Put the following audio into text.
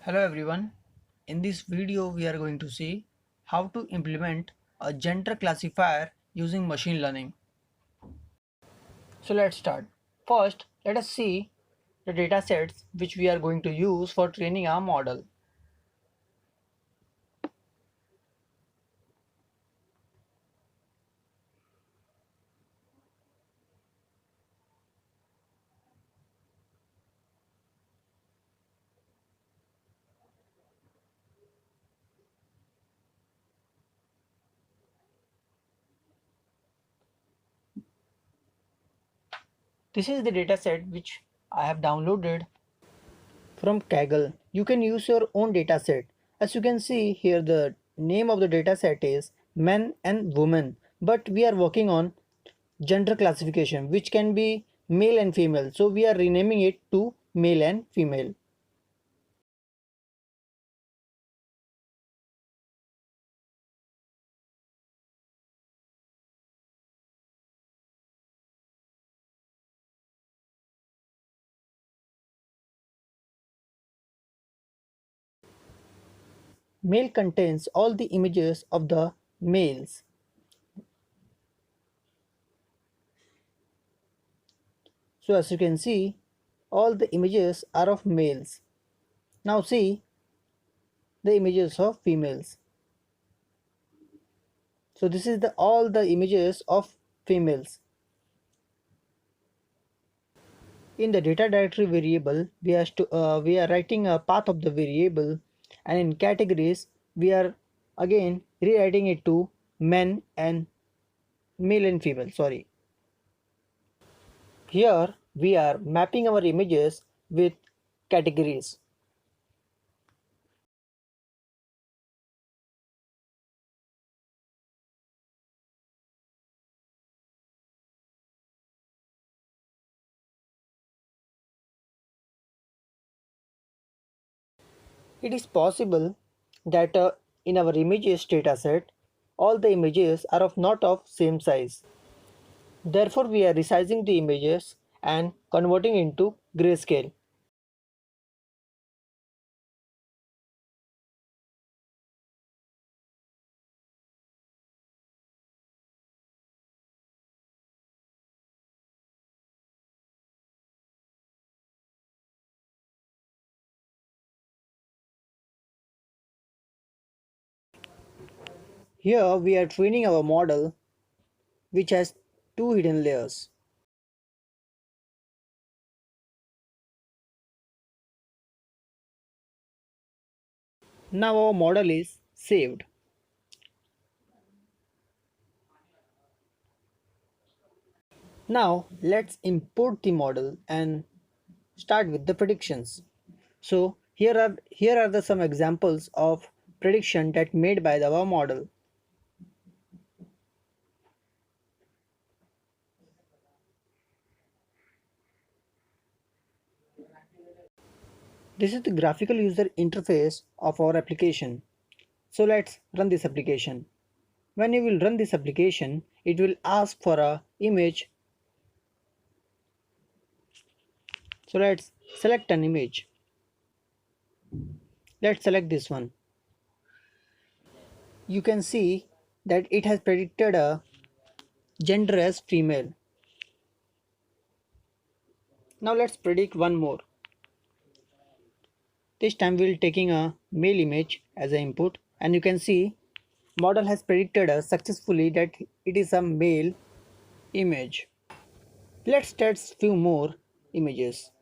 Hello everyone. In this video we are going to see how to implement a gender classifier using machine learning. So let's start. First, let us see the data sets which we are going to use for training our model. This is the data set which I have downloaded from Kaggle. You can use your own data set. As you can see here, the name of the data set is men and women, but we are working on gender classification which can be male and female, so we are renaming it to male and female. Male contains all the images of the males. So as you can see, all the images are of males. Now see the images of females. So this is the all the images of females. In the data directory variable, we are writing a path of the variable, and in categories we are again rewriting it to men and male and female. Sorry. Here we are mapping our images with categories. It is possible that in our images dataset, all the images are of not of same size. Therefore, we are resizing the images and converting into grayscale. Here we are training our model which has two hidden layers. Now our model is saved. Now let's import the model and start with the predictions. So here are the some examples of prediction that made by our model. This is the graphical user interface of our application. So let's run this application. When you will run this application, it will ask for a image. So let's select an image. Let's select this one. You can see that it has predicted a gender as female. Now let's predict one more. This time we'll taking a male image as an input, and you can see model has predicted us successfully that it is a male image. Let's test few more images.